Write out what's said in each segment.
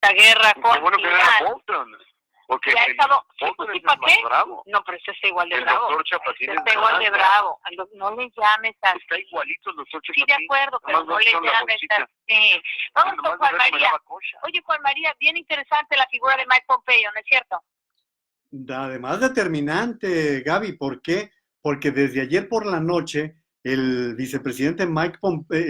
esta guerra Qué con bueno que no era Irán. Bolton, porque Y ha estado, Bolton es ¿para el más qué? bravo. No, pero este está igual de El bravo. doctor Chapatín Está igual de bravo. No le llames así. Está igualito el doctor Sí, Chapatín. de acuerdo, pero no le llames así. Vamos con Juan María. Oye, Juan María, bien interesante la figura de Mike Pompeo, ¿no es cierto? Además determinante, Gaby, ¿por qué? Porque desde ayer por la noche el vicepresidente Mike Pompeo,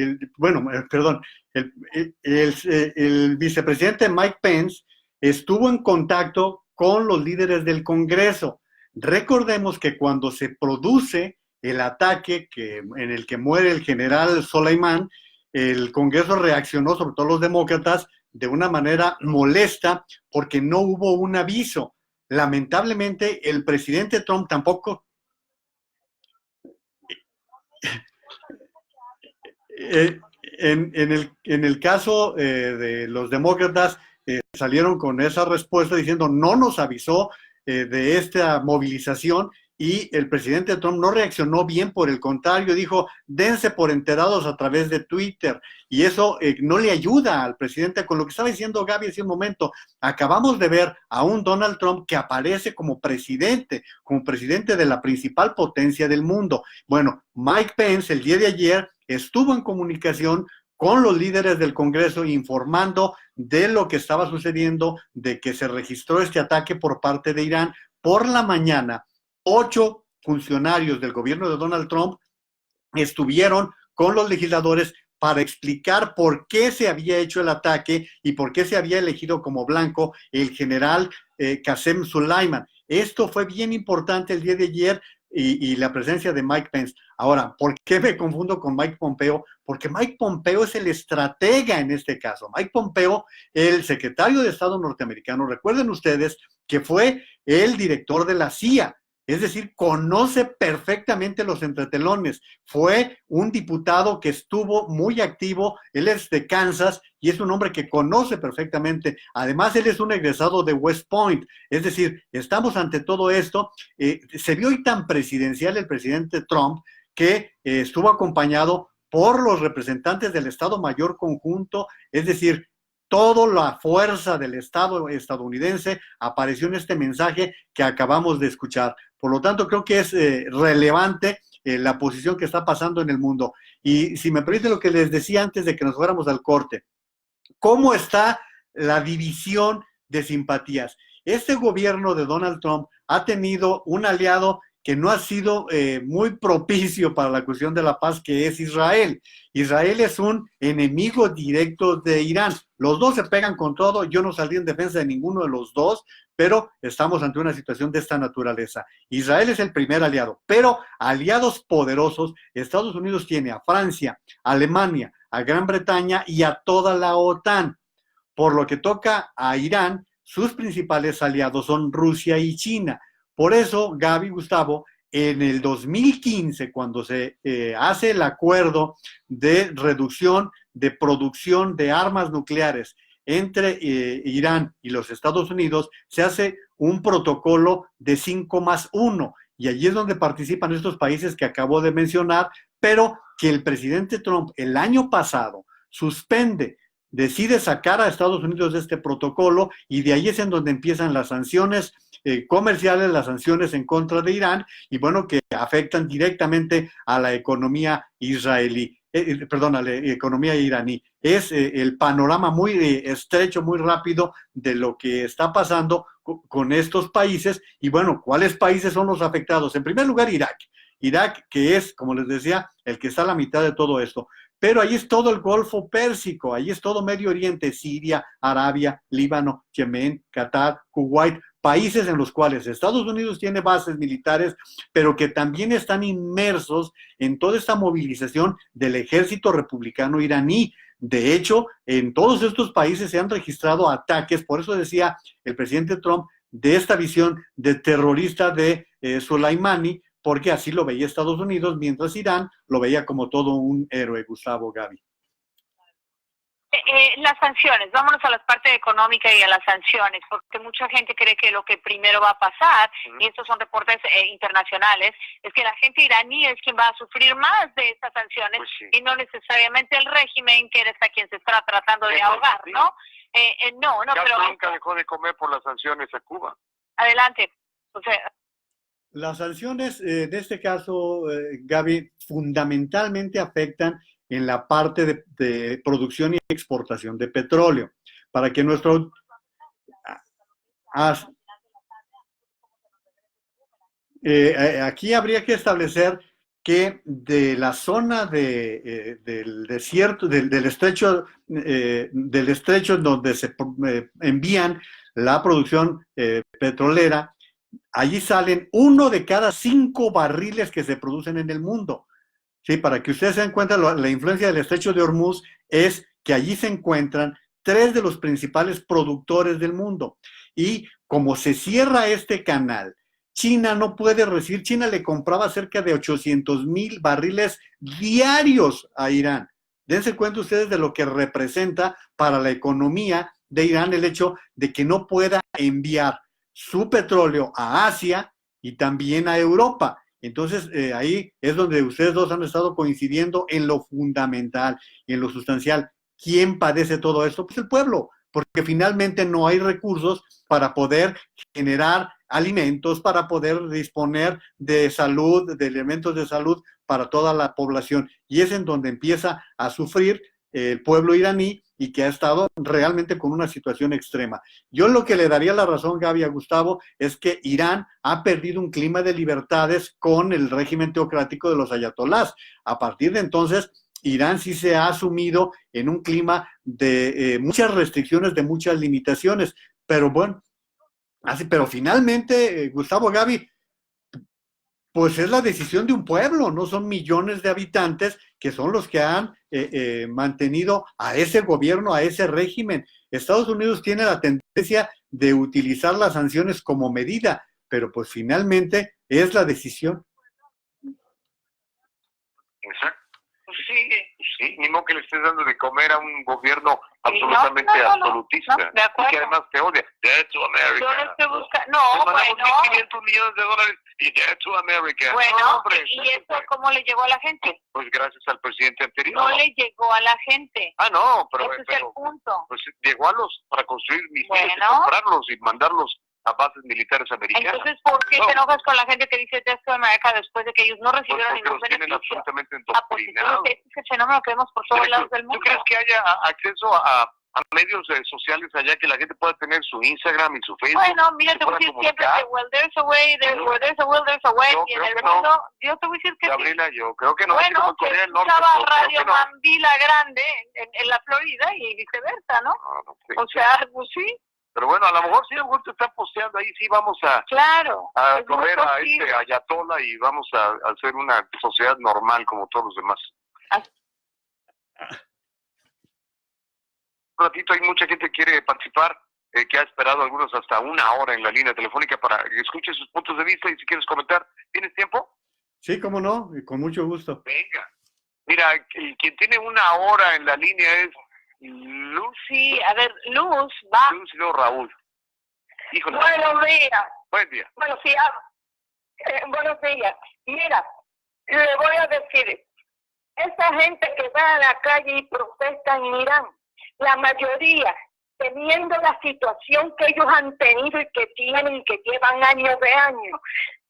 el vicepresidente Mike Pence estuvo en contacto con los líderes del Congreso. Recordemos que cuando se produce el ataque en el que muere el general Soleimán, el Congreso reaccionó, sobre todo los demócratas, de una manera molesta porque no hubo un aviso. Lamentablemente, el presidente Trump tampoco. En el caso de los demócratas, salieron con esa respuesta diciendo no nos avisó de esta movilización, y el presidente Trump no reaccionó bien, por el contrario, dijo dense por enterados a través de Twitter, y eso no le ayuda al presidente. Con lo que estaba diciendo Gaby hace un momento, acabamos de ver a un Donald Trump que aparece como presidente de la principal potencia del mundo. Bueno, Mike Pence el día de ayer estuvo en comunicación con los líderes del Congreso informando de lo que estaba sucediendo, de que se registró este ataque por parte de Irán. Por la mañana, 8 funcionarios del gobierno de Donald Trump estuvieron con los legisladores para explicar por qué se había hecho el ataque y por qué se había elegido como blanco el general Qasem Soleimani. Esto fue bien importante el día de ayer, y la presencia de Mike Pence. Ahora, ¿por qué me confundo con Mike Pompeo? Porque Mike Pompeo es el estratega en este caso. Mike Pompeo, el secretario de Estado norteamericano, recuerden ustedes que fue el director de la CIA. Es decir, conoce perfectamente los entretelones. Fue un diputado que estuvo muy activo. Él es de Kansas y es un hombre que conoce perfectamente. Además, él es un egresado de West Point. Es decir, estamos ante todo esto. Se vio hoy tan presidencial el presidente Trump que estuvo acompañado por los representantes del Estado Mayor Conjunto. Es decir, toda la fuerza del Estado estadounidense apareció en este mensaje que acabamos de escuchar. Por lo tanto, creo que es relevante la posición que está pasando en el mundo. Y si me permite lo que les decía antes de que nos fuéramos al corte, ¿cómo está la división de simpatías? Este gobierno de Donald Trump ha tenido un aliado que no ha sido muy propicio para la cuestión de la paz, que es Israel. Israel es un enemigo directo de Irán. Los dos se pegan con todo. Yo no saldría en defensa de ninguno de los dos, pero estamos ante una situación de esta naturaleza. Israel es el primer aliado, pero aliados poderosos, Estados Unidos tiene a Francia, a Alemania, a Gran Bretaña y a toda la OTAN. Por lo que toca a Irán, sus principales aliados son Rusia y China. Por eso, Gaby, Gustavo, en el 2015, cuando se hace el acuerdo de reducción de producción de armas nucleares entre Irán y los Estados Unidos, se hace un protocolo de 5+1, y allí es donde participan estos países que acabo de mencionar, pero que el presidente Trump el año pasado decide sacar a Estados Unidos de este protocolo, y de ahí es en donde empiezan las sanciones comerciales, las sanciones en contra de Irán, y bueno, que afectan directamente a la economía israelí. A la economía iraní. Es el panorama muy estrecho, muy rápido de lo que está pasando con estos países. Y bueno, ¿cuáles países son los afectados? En primer lugar, Irak. Irak, que es, como les decía, el que está a la mitad de todo esto. Pero ahí es todo el Golfo Pérsico, ahí es todo Medio Oriente, Siria, Arabia, Líbano, Yemen, Qatar, Kuwait, países en los cuales Estados Unidos tiene bases militares, pero que también están inmersos en toda esta movilización del ejército republicano iraní. De hecho, en todos estos países se han registrado ataques, por eso decía el presidente Trump de esta visión de terrorista de Soleimani, porque así lo veía Estados Unidos, mientras Irán lo veía como todo un héroe, Gustavo, Gaby. Las sanciones, vámonos a la parte económica y a las sanciones, porque mucha gente cree que lo que primero va a pasar, y estos son reportes internacionales, es que la gente iraní es quien va a sufrir más de estas sanciones, pues sí, y no necesariamente el régimen, que es a quien se está tratando de ahogar, ¿no? No, Ya pero nunca dejó de comer por las sanciones a Cuba. adelante. O sea, Las sanciones, en este caso, Gaby, fundamentalmente afectan en la parte de producción y exportación de petróleo. Para que nuestro... aquí habría que establecer que de la zona del desierto, del estrecho en donde se envían la producción petrolera, allí salen 1 de cada 5 barriles que se producen en el mundo. Sí, para que ustedes se den cuenta, la influencia del estrecho de Hormuz es que allí se encuentran 3 de los principales productores del mundo. Y como se cierra este canal, China no puede recibir, China le compraba cerca de 800,000 barriles diarios a Irán. Dense cuenta ustedes de lo que representa para la economía de Irán el hecho de que no pueda enviar su petróleo a Asia y también a Europa. Entonces, ahí es donde ustedes dos han estado coincidiendo en lo fundamental y en lo sustancial. ¿Quién padece todo esto? Pues el pueblo, porque finalmente no hay recursos para poder generar alimentos, para poder disponer de salud, de elementos de salud para toda la población. Y es en donde empieza a sufrir el pueblo iraní y que ha estado realmente con una situación extrema. Yo lo que le daría la razón, Gaby, a Gustavo, es que Irán ha perdido un clima de libertades con el régimen teocrático de los ayatolás. A partir de entonces, Irán sí se ha asumido en un clima de muchas restricciones, de muchas limitaciones. Pero bueno, pero finalmente, Gustavo, Gaby, pues es la decisión de un pueblo, no son millones de habitantes que son los que han mantenido a ese gobierno, a ese régimen. Estados Unidos tiene la tendencia de utilizar las sanciones como medida, pero pues finalmente es la decisión. Exacto. Sí, ni modo que le estés dando de comer a un gobierno absolutamente absolutista, de acuerdo. que además te odia. Dead to America. Yo no estoy buscando, Nos mandamos bueno. $1,500 millones y Dead to America. Bueno, no, hombre, ¿y eso cómo le llegó a la gente? Pues gracias al presidente anterior. No le llegó a la gente. No, pero, Ese es el punto. Pues llegó a para construir misiles, Bueno. comprarlos y mandarlos a bases militares americanas. Entonces, ¿por qué te enojas con la gente que dice Death to America después de que ellos no recibieron porque ningún los tienen beneficio? absolutamente Pues endoctrinados. ese es el fenómeno que vemos por todos lados del mundo. ¿Tú crees que haya acceso a medios sociales allá, que la gente pueda tener su Instagram y su Facebook? Bueno, mira, te voy a decir siempre que well, there's a way, where there's a will, there's a way, y en el mundo, yo te voy a decir que Gabriela, sí. yo creo que no. Bueno, que escuchaba Radio Mambila Grande en la Florida y viceversa, ¿no? Sí. O sea, pues sí. Pero bueno, a lo mejor sí, algún te están posteando ahí, sí vamos a correr a este ayatola y vamos a hacer una sociedad normal como todos los demás. Un ratito, hay mucha gente que quiere participar, que ha esperado algunos hasta 1 hora en la línea telefónica para que escuche sus puntos de vista y si quieres comentar. ¿Tienes tiempo? Sí, cómo no, con mucho gusto. Venga. Mira, quien tiene 1 hora en la línea es Luz. Sí, a ver, Luz, va. Luz y luego Raúl. Híjole. Buenos días. Buen día. Buenos días. Mira, le voy a decir, esa gente que va a la calle y protesta en Irán, la mayoría, teniendo la situación que ellos han tenido y que tienen y que llevan años de años,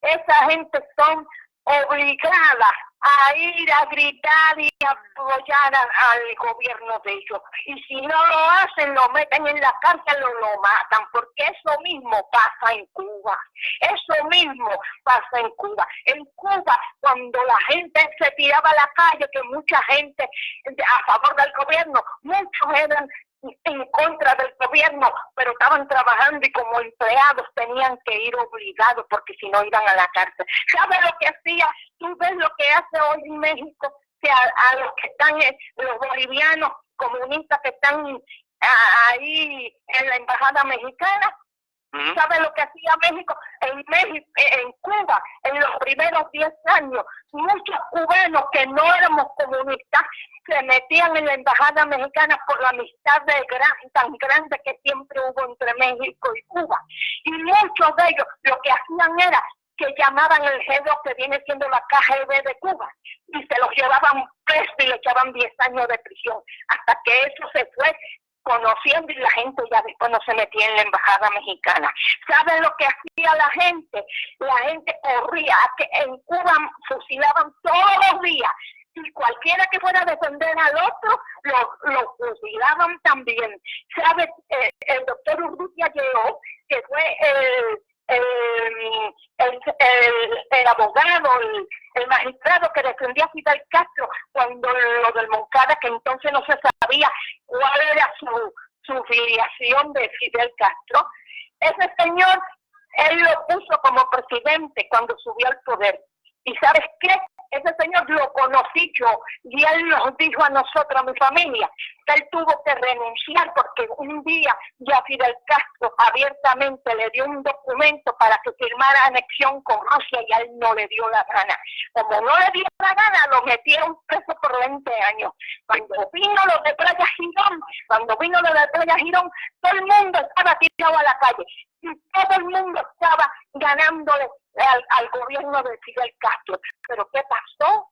esa gente son obligadas a ir a gritar y a apoyar al gobierno de ellos. Y si no lo hacen, lo meten en la cárcel o lo matan, porque eso mismo pasa en Cuba. Eso mismo pasa en Cuba. En Cuba, cuando la gente se tiraba a la calle, que mucha gente a favor del gobierno, muchos eran en contra del gobierno, pero estaban trabajando y como empleados tenían que ir obligados porque si no iban a la cárcel. ¿Sabes lo que hacía? Tú ves lo que hace hoy en México, que a los que están, los bolivianos comunistas que están ahí en la embajada mexicana. ¿Sabe lo que hacía México? En Cuba, en los primeros 10 años, muchos cubanos que no éramos comunistas se metían en la embajada mexicana por la amistad tan grande que siempre hubo entre México y Cuba. Y muchos de ellos lo que hacían era que llamaban el G2, que viene siendo la KGB de Cuba, y se los llevaban preso y le echaban 10 años de prisión, hasta que eso se fue conociendo, y la gente ya después no se metía en la embajada mexicana. ¿Saben lo que hacía la gente? La gente corría, que en Cuba fusilaban todos los días, y cualquiera que fuera a defender al otro, lo fusilaban también. ¿Sabes? El doctor Urrutia llegó, que fue el abogado, el magistrado que defendía a Fidel Castro cuando lo del Moncada, que entonces no se sabía cuál era su filiación de Fidel Castro. Ese señor, él lo puso como presidente cuando subió al poder. ¿Y sabes qué? Ese señor lo conocí yo, y él nos dijo a nosotros, a mi familia, que él tuvo que renunciar porque un día ya Fidel Castro abiertamente le dio un documento para que firmara anexión con Rusia y a él no le dio la gana. Como no le dio la gana, lo metieron preso por 20 años. Cuando vino lo de Playa Girón, todo el mundo estaba tirado a la calle y todo el mundo estaba ganándole al gobierno de Fidel Castro. ¿Pero qué pasó?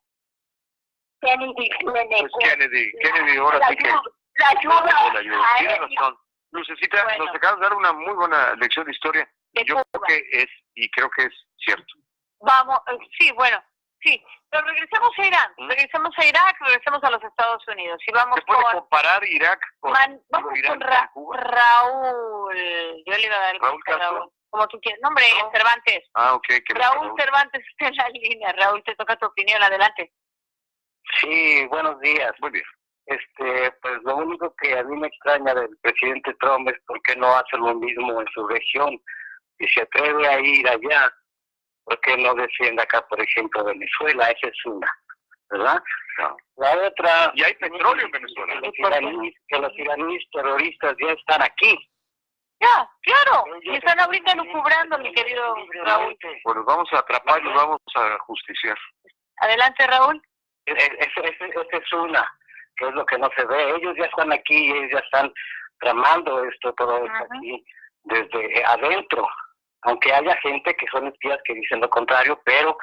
Kennedy le negó. Pues Kennedy ahora sí que... La ayuda. Tiene razón. Lucecita, bueno, nos acabas de dar una muy buena lección de historia. Yo creo que es cierto. Vamos, sí, bueno, sí. Pero regresemos a Irán, regresemos a Irak, regresemos a los Estados Unidos. Y vamos ¿se puede comparar Irak con Irán, con Raúl? Yo le iba a dar el Raúl Castro. Raúl. Como tú quieras. Nombre, no. Cervantes. Ok. Raúl Cervantes está en la línea. Raúl, te toca tu opinión. Adelante. Sí, buenos días. Muy bien. Pues lo único que a mí me extraña del presidente Trump es por qué no hace lo mismo en su región. Si se atreve a ir allá, ¿por qué no defiende acá, por ejemplo, Venezuela? Esa es una, ¿verdad? No. La otra... Y hay petróleo en Venezuela. Que los iraníes terroristas ya están aquí. Ya, claro. Y están ahorita lucubrando, mi querido Raúl. Bueno, vamos a atraparlos, vamos a justiciar. Adelante, Raúl. Esa es una, que es lo que no se ve. Ellos ya están aquí, ellos ya están tramando todo esto aquí, desde adentro. Aunque haya gente que son espías que dicen lo contrario, pero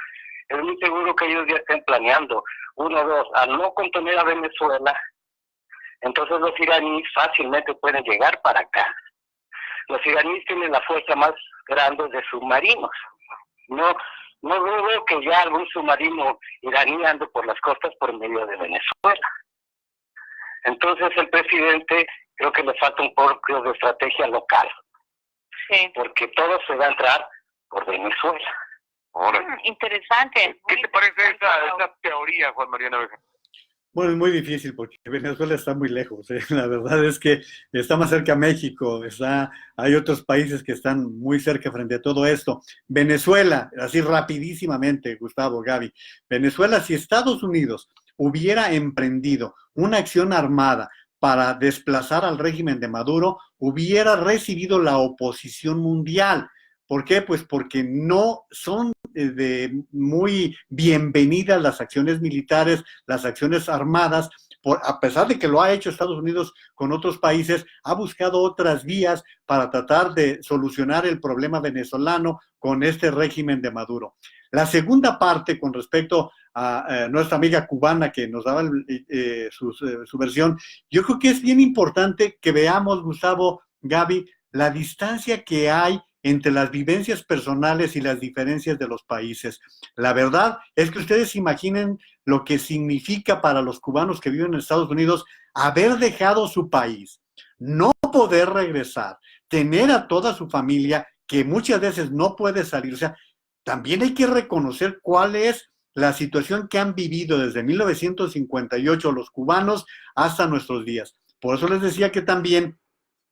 es muy seguro que ellos ya estén planeando. 1, 2, al no contener a Venezuela, entonces los iraníes fácilmente pueden llegar para acá. Los iraníes tienen la fuerza más grande de submarinos. No dudo que ya algún submarino iraní ande por las costas por medio de Venezuela. Entonces el presidente creo que le falta un poco de estrategia local. Sí. Porque todo se va a entrar por Venezuela. Ahora, interesante. ¿Qué te parece esa teoría, Juan María Naveja? Bueno, es muy difícil porque Venezuela está muy lejos. La verdad es que está más cerca México, hay otros países que están muy cerca frente a todo esto. Venezuela, así rapidísimamente, Gustavo, Gaby. Venezuela, si Estados Unidos hubiera emprendido una acción armada para desplazar al régimen de Maduro, hubiera recibido la oposición mundial. ¿Por qué? Pues porque no son muy bienvenidas las acciones militares, las acciones armadas, a pesar de que lo ha hecho Estados Unidos con otros países, ha buscado otras vías para tratar de solucionar el problema venezolano con este régimen de Maduro. La segunda parte, con respecto a nuestra amiga cubana que nos daba su versión, yo creo que es bien importante que veamos, Gustavo, Gaby, la distancia que hay entre las vivencias personales y las diferencias de los países. La verdad es que ustedes imaginen lo que significa para los cubanos que viven en Estados Unidos haber dejado su país, no poder regresar, tener a toda su familia que muchas veces no puede salir. O sea, también hay que reconocer cuál es la situación que han vivido desde 1958 los cubanos hasta nuestros días. Por eso les decía que también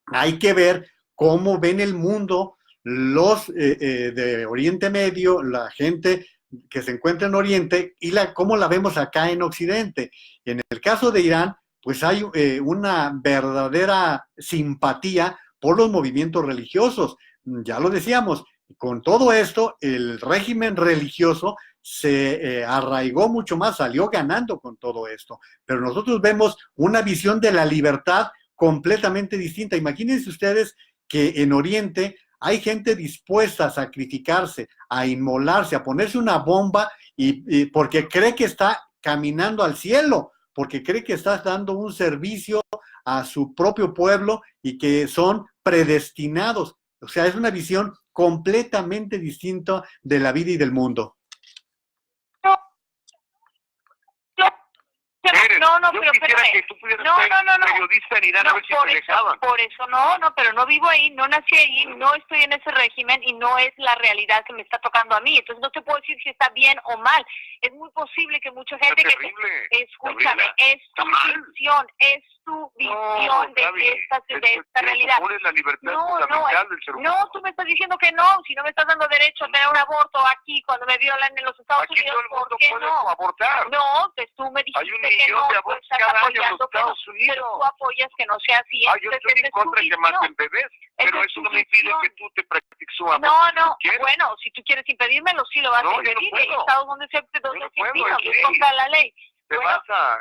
hay que ver cómo ven el mundo los de Oriente Medio, la gente que se encuentra en Oriente y cómo la vemos acá en Occidente. En el caso de Irán, pues hay una verdadera simpatía por los movimientos religiosos. Ya lo decíamos, con todo esto, el régimen religioso se arraigó mucho más, salió ganando con todo esto. Pero nosotros vemos una visión de la libertad completamente distinta. Imagínense ustedes que en Oriente hay gente dispuesta a sacrificarse, a inmolarse, a ponerse una bomba y porque cree que está caminando al cielo, porque cree que está dando un servicio a su propio pueblo y que son predestinados. O sea, es una visión completamente distinta de la vida y del mundo. Pero quisiera que tú pudieras ser periodista en Irán, a ver si te dejaban. Por eso pero no vivo ahí, no nací ahí, no estoy en ese régimen y no es la realidad que me está tocando a mí. Entonces no te puedo decir si está bien o mal. Es muy posible que mucha gente escúchame, es tu visión, de esta realidad. La libertad fundamental del ser humano. No, tú me estás diciendo que no, si no me estás dando derecho a tener un aborto aquí cuando me violan en los Estados Unidos. Aquí todo el mundo puede no? abortar. No, pues tú me dijiste hay un millón de abortos cada año en los Estados Unidos. Pero tú apoyas que no sea así. Yo estoy en contra de que maten bebés, pero eso no me impide que tú te practiques un aborto. No, bueno, si tú quieres impedírmelo, sí lo vas a impedir. Hay estados donde se impiden, es contra la ley. Te vas a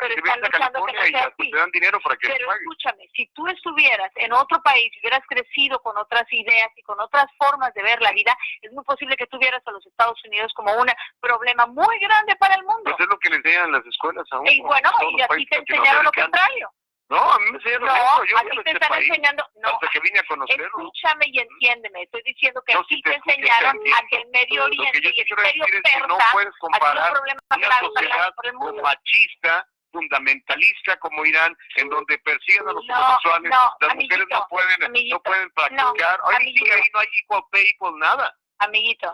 California y te dan dinero para que pero escúchame, si tú estuvieras en otro país, si hubieras crecido con otras ideas y con otras formas de ver la vida, es muy posible que tuvieras a los Estados Unidos como un problema muy grande para el mundo. Pues es lo que le enseñan en las escuelas a uno. Y bueno, y así te enseñaron lo contrario. No, a mí me enseñaron eso. Yo a ti te están enseñando. Hasta que vine a conocerlo. Escúchame y entiéndeme. Estoy diciendo que aquí te enseñaron a que el Medio Oriente y el Imperio Persa no puedes comparar una sociedad machista, fundamentalista como Irán, en donde persiguen a los homosexuales, las mujeres no pueden practicar. Ahí no hay equal pay, equal nada. Amiguito,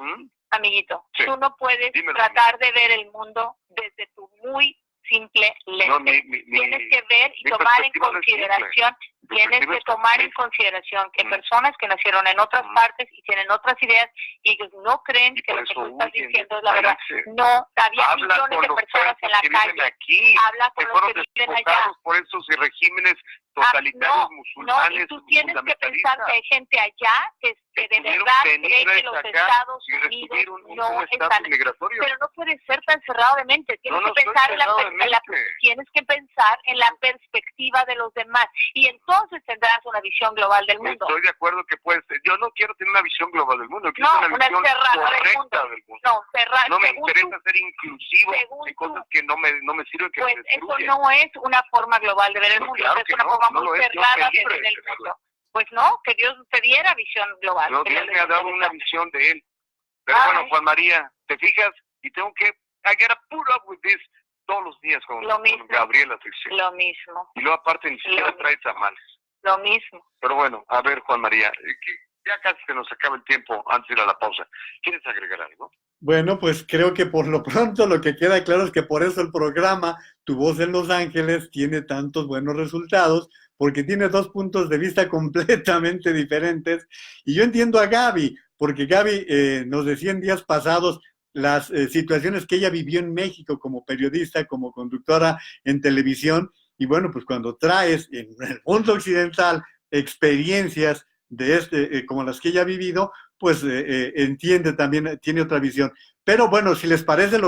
tú no puedes tratar de ver el mundo desde tu muy simple lente. Tienes que ver y tomar en consideración, que personas que nacieron en otras partes y tienen otras ideas y ellos no creen que lo que tú estás diciendo es la verdad. No, había millones de personas en la calle. Habla con los que viven allá. Por esos regímenes totalitarios musulmanes. Y tú tienes que pensar que hay gente allá que de verdad cree que los Estados Unidos no están. Pero no puedes ser tan cerrado de mente. Tienes que pensar en la perspectiva de los demás. Y entonces tendrás una visión global del mundo. Estoy de acuerdo que puedes. Yo no quiero tener una visión global del mundo. Quiero una visión correcta del mundo. No me interesa ser inclusivo en cosas que no me sirven, que pues me destruyen. Eso no es una forma global de ver el mundo. Claro es una forma muy cerrada de ver el mundo. Pues no, que Dios te diera visión global. No, Dios me ha dado una visión de Él. Pero bueno, Juan María, ¿te fijas? Y tengo que, I gotta put up with this todos los días con Gabriela. Lo mismo. Y luego aparte ni siquiera trae tamales. Lo mismo. Pero bueno, a ver, Juan María, ya casi se nos acaba el tiempo antes de ir a la pausa. ¿Quieres agregar algo? Bueno, pues creo que por lo pronto lo que queda claro es que por eso el programa Tu Voz en Los Ángeles tiene tantos buenos resultados, porque tiene dos puntos de vista completamente diferentes. Y yo entiendo a Gaby, porque Gaby nos decía en días pasados las situaciones que ella vivió en México como periodista, como conductora en televisión, y bueno, pues cuando traes en el mundo occidental experiencias de como las que ella ha vivido, pues entiende también, tiene otra visión. Pero bueno, si les parece,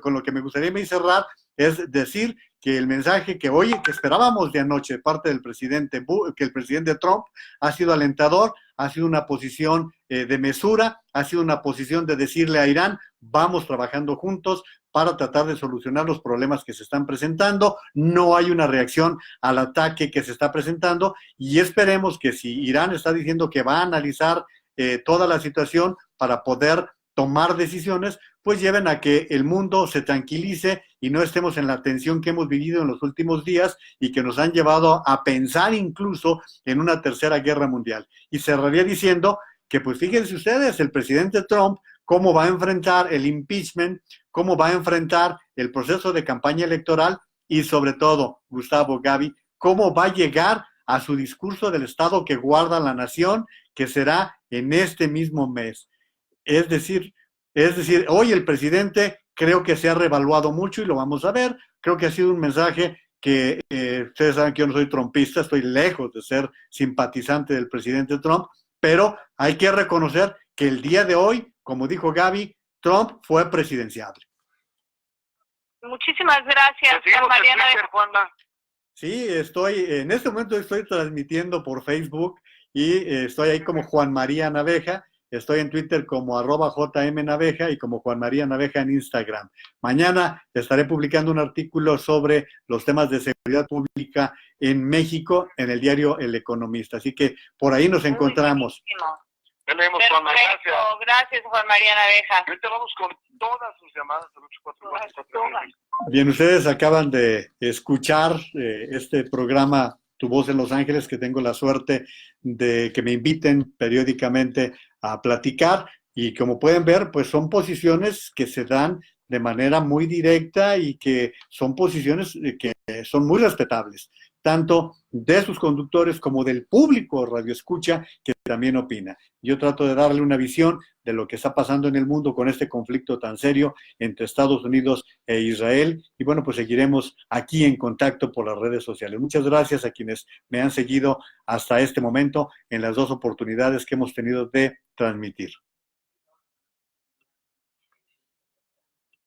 con lo que me gustaría cerrar es decir que el mensaje que esperábamos de anoche de parte del presidente que el presidente Trump ha sido alentador, ha sido una posición de mesura, ha sido una posición de decirle a Irán, vamos trabajando juntos para tratar de solucionar los problemas que se están presentando. No hay una reacción al ataque que se está presentando y esperemos que si Irán está diciendo que va a analizar toda la situación para poder tomar decisiones, pues lleven a que el mundo se tranquilice y no estemos en la tensión que hemos vivido en los últimos días y que nos han llevado a pensar incluso en una tercera guerra mundial. Y cerraría diciendo que, pues fíjense ustedes, el presidente Trump, cómo va a enfrentar el impeachment, cómo va a enfrentar el proceso de campaña electoral y sobre todo, Gustavo, Gaby, cómo va a llegar a su discurso del Estado que guarda la nación, que será en este mismo mes. Es decir, hoy el presidente creo que se ha revaluado mucho y lo vamos a ver. Creo que ha sido un mensaje que ustedes saben que yo no soy trumpista, estoy lejos de ser simpatizante del presidente Trump, pero hay que reconocer que el día de hoy, como dijo Gaby, Trump fue presidenciable. Muchísimas gracias, Mariana. Sí, en este momento estoy transmitiendo por Facebook y estoy ahí como Juan María Naveja. Estoy en Twitter como @JMNaveja y como Juan María Naveja en Instagram. Mañana estaré publicando un artículo sobre los temas de seguridad pública en México en el diario El Economista. Así que por ahí nos encontramos. Tenemos, Juan, gracias. Gracias, Juan María Naveja. Ahorita vamos con todas sus llamadas al 844. Bien, ustedes acaban de escuchar este programa Tu Voz en Los Ángeles, que tengo la suerte de que me inviten periódicamente a platicar, y como pueden ver, pues son posiciones que se dan de manera muy directa y que son posiciones que son muy respetables, tanto de sus conductores como del público radioescucha que también opina. Yo trato de darle una visión de lo que está pasando en el mundo con este conflicto tan serio entre Estados Unidos e Israel, y bueno, pues seguiremos aquí en contacto por las redes sociales. Muchas gracias a quienes me han seguido hasta este momento en las dos oportunidades que hemos tenido de transmitir.